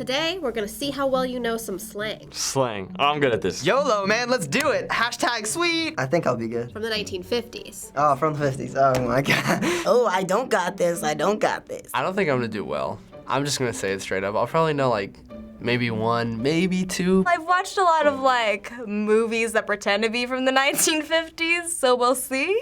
Today, we're gonna see how well you know some slang. Slang. Oh, I'm good at this. YOLO, man, let's do it. Hashtag sweet. I think I'll be good. From the 1950s. Oh, from the 50s. Oh my God. Oh, I don't got this. I don't got this. I don't think I'm gonna do well. I'm just gonna say it straight up. I'll probably know like maybe one, maybe two. I've watched a lot of like movies that pretend to be from the 1950s, so we'll see.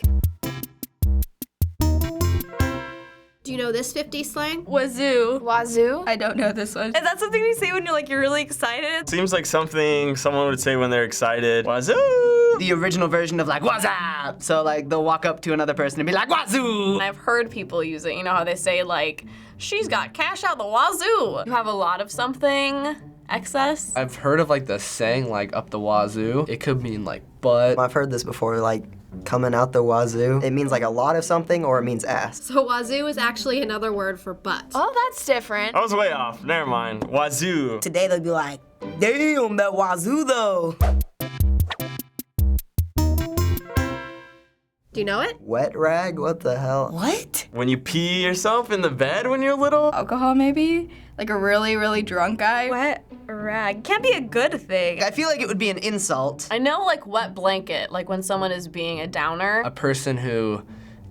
Do you know this 50s slang? WAZOO. WAZOO? I don't know this one. Is that something you say when you're really excited? Seems like something someone would say when they're excited. WAZOO! The original version of like, what's up? So like they'll walk up to another person and be like, WAZOO! I've heard people use it. You know how they say like, she's got cash out the wazoo. You have a lot of something, excess. I've heard of like the saying like up the wazoo. It could mean like butt. I've heard this before, like coming out the wazoo. It means like a lot of something or it means ass. So wazoo is actually another word for butt. Oh, that's different. I was way off. Never mind. WAZOO. Today they'll be like, damn, that wazoo though. Do you know it? Wet rag? What the hell? What? When you pee yourself in the bed when you're little? Alcohol maybe? Like a really, really drunk guy? Wet rag. Can't be a good thing. I feel like it would be an insult. I know like wet blanket, like when someone is being a downer. A person who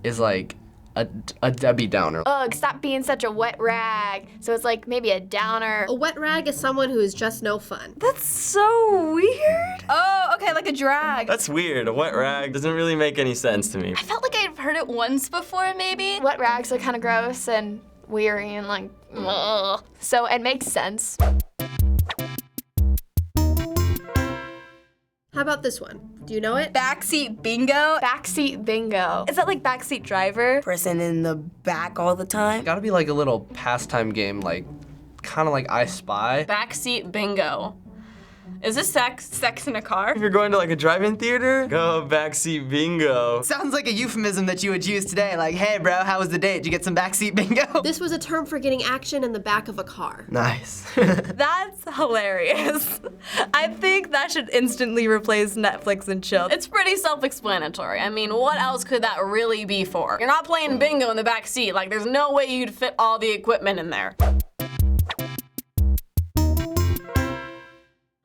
is like a Debbie Downer. Ugh, stop being such a wet rag. So it's like maybe a downer. A wet rag is someone who is just no fun. That's so weird. Oh, okay, like a drag. That's weird. A wet rag doesn't really make any sense to me. I felt like I've heard it once before, maybe. Wet rags are kind of gross and weary and like, ugh. So it makes sense. How about this one? Do you know it? Backseat bingo. Backseat bingo. Is that like backseat driver? Person in the back all the time. Gotta be like a little pastime game, like kind of like I Spy. Backseat bingo. Is this sex in a car? If you're going to like a drive-in theater, go backseat bingo. Sounds like a euphemism that you would use today. Like, hey bro, how was the date? Did you get some backseat bingo? This was a term for getting action in the back of a car. Nice. That's hilarious. I think that should instantly replace Netflix and chill. It's pretty self-explanatory. I mean, what else could that really be for? You're not playing bingo in the back seat. Like, there's no way you'd fit all the equipment in there.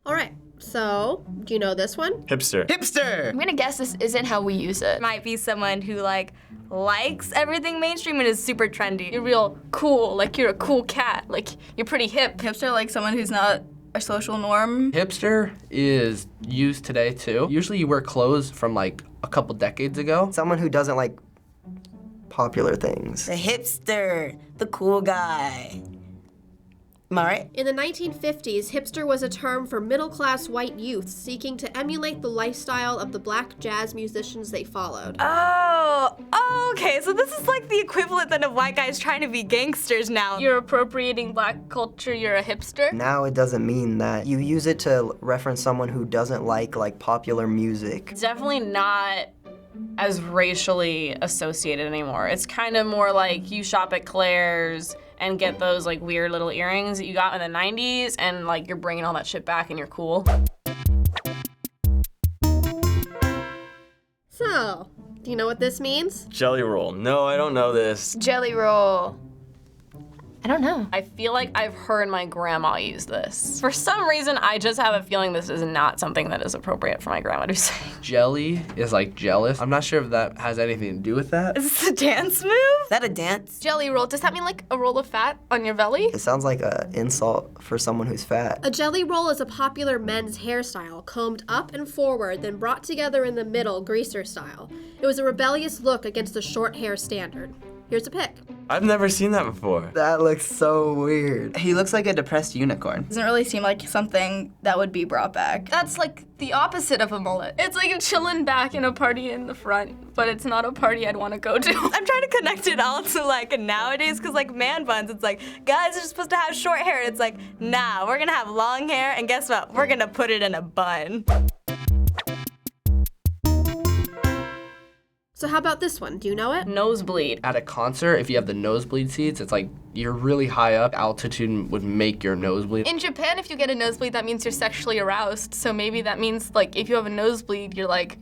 All right, so do you know this one? Hipster. Hipster! I'm gonna guess this isn't how we use it. Might be someone who like likes everything mainstream and is super trendy. You're real cool, like you're a cool cat, like you're pretty hip. Hipster, like someone who's not a social norm. Hipster is used today too. Usually you wear clothes from like a couple decades ago. Someone who doesn't like popular things. The hipster, the cool guy. Am I right? In the 1950s, hipster was a term for middle-class white youth seeking to emulate the lifestyle of the black jazz musicians they followed. Oh, okay, so this is like the equivalent then of white guys trying to be gangsters now. You're appropriating black culture, you're a hipster? Now it doesn't mean that. You use it to reference someone who doesn't like popular music. Definitely not as racially associated anymore. It's kind of more like you shop at Claire's and get those like weird little earrings that you got in the 90s and like you're bringing all that shit back and you're cool. So, do you know what this means? Jelly roll. No, I don't know this. Jelly roll. I don't know. I feel like I've heard my grandma use this. For some reason, I just have a feeling this is not something that is appropriate for my grandma to say. Jelly is like jealous. I'm not sure if that has anything to do with that. Is this a dance move? Is that a dance? Jelly roll, does that mean like a roll of fat on your belly? It sounds like an insult for someone who's fat. A jelly roll is a popular men's hairstyle, combed up and forward, then brought together in the middle, greaser style. It was a rebellious look against the short hair standard. Here's a pic. I've never seen that before. That looks so weird. He looks like a depressed unicorn. Doesn't really seem like something that would be brought back. That's like the opposite of a mullet. It's like you're chilling back in a party in the front, but it's not a party I'd want to go to. I'm trying to connect it all to like nowadays, because like man buns, it's like guys are supposed to have short hair. It's like, nah, we're gonna have long hair, and guess what? We're gonna put it in a bun. So how about this one? Do you know it? Nosebleed. At a concert, if you have the nosebleed seats, it's like you're really high up. Altitude would make your nosebleed. In Japan, if you get a nosebleed, that means you're sexually aroused. So maybe that means like if you have a nosebleed, you're like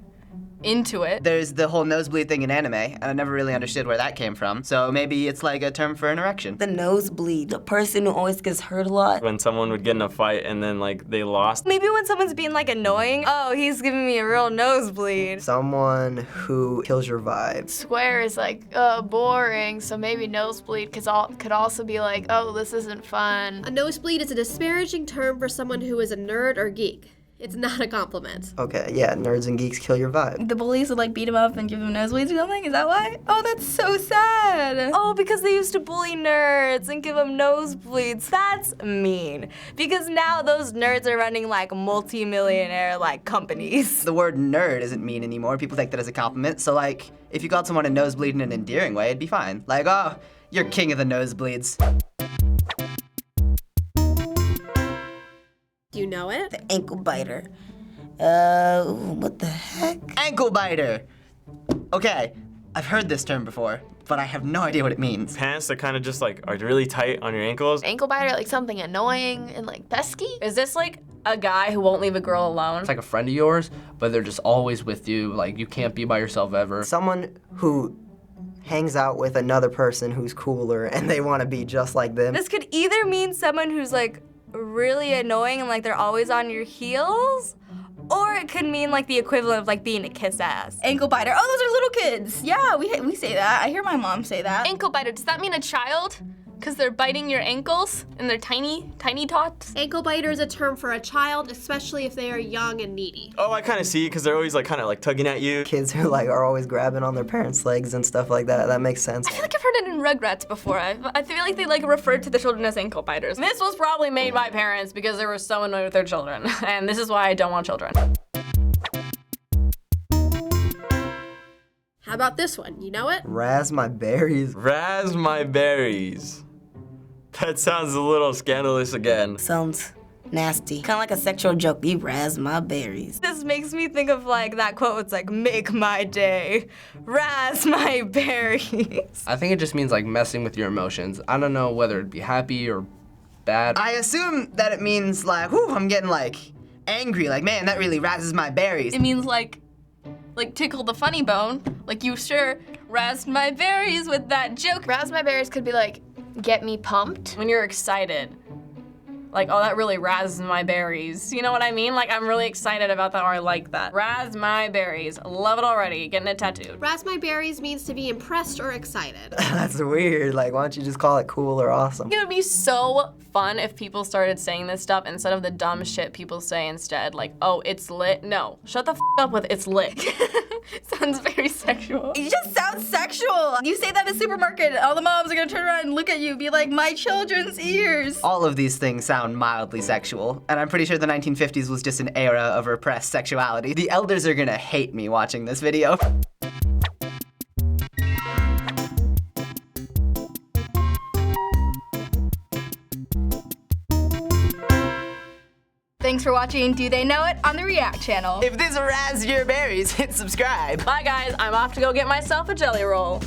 into it. There's the whole nosebleed thing in anime, and I never really understood where that came from. So maybe it's like a term for an erection. The nosebleed, the person who always gets hurt a lot. When someone would get in a fight and then like they lost. Maybe when someone's being like annoying, oh, he's giving me a real nosebleed. Someone who kills your vibe. Square is like, boring, so maybe nosebleed could also be like, oh, this isn't fun. A nosebleed is a disparaging term for someone who is a nerd or geek. It's not a compliment. Okay, yeah, nerds and geeks kill your vibe. The bullies would like beat him up and give him nosebleeds or something? Is that why? Oh, that's so sad. Oh, because they used to bully nerds and give them nosebleeds. That's mean. Because now those nerds are running like multi-millionaire like companies. The word nerd isn't mean anymore. People take that as a compliment. So like, if you called someone a nosebleed in an endearing way, it'd be fine. Like, oh, you're king of the nosebleeds. Do you know it? The ankle biter. What the heck? Ankle biter. Okay, I've heard this term before, but I have no idea what it means. Pants that kind of just like are really tight on your ankles. Ankle biter, like something annoying and like pesky? Is this like a guy who won't leave a girl alone? It's like a friend of yours, but they're just always with you. Like, you can't be by yourself ever. Someone who hangs out with another person who's cooler and they want to be just like them. This could either mean someone who's like really annoying and like they're always on your heels, or it could mean like the equivalent of like being a kiss ass. Ankle biter. Oh, those are little kids. Yeah, we say that. I hear my mom say that. Ankle biter, does that mean a child? Because they're biting your ankles and they're tiny, tiny tots? Ankle biter is a term for a child, especially if they are young and needy. Oh, I kind of see it because they're always like kind of like tugging at you. Kids who like are always grabbing on their parents' legs and stuff like that. That makes sense. I feel like I've heard it in Rugrats before. I feel like they like referred to the children as ankle biters. This was probably made by parents because they were so annoyed with their children. And this is why I don't want children. How about this one? You know it? Razz my berries. Razz my berries. That sounds a little scandalous again. Sounds nasty. Kind of like a sexual joke. You razz my berries. This makes me think of like that quote. It's like, make my day, razz my berries. I think it just means like messing with your emotions. I don't know whether it'd be happy or bad. I assume that it means like, whew, I'm getting like angry. Like, man, that really razzes my berries. It means like tickle the funny bone. Like you sure razzed my berries with that joke. Razz my berries could be like, get me pumped. When you're excited. Like, oh, that really razzes my berries. You know what I mean? Like, I'm really excited about that, or I like that. Razz my berries. Love it already. Getting it tattooed. Razz my berries means to be impressed or excited. That's weird. Like, why don't you just call it cool or awesome? It would be so fun if people started saying this stuff instead of the dumb shit people say instead. Like, oh, it's lit. No, shut the f up with it's lit. Sounds very sexual. It just sounds sexual. You say that at a supermarket, all the moms are gonna turn around and look at you, be like, my children's ears. All of these things sound mildly sexual, and I'm pretty sure the 1950s was just an era of repressed sexuality. The elders are gonna hate me watching this video. Thanks for watching Do They Know It on the React channel. If this razzed your berries, hit subscribe. Bye guys, I'm off to go get myself a jelly roll.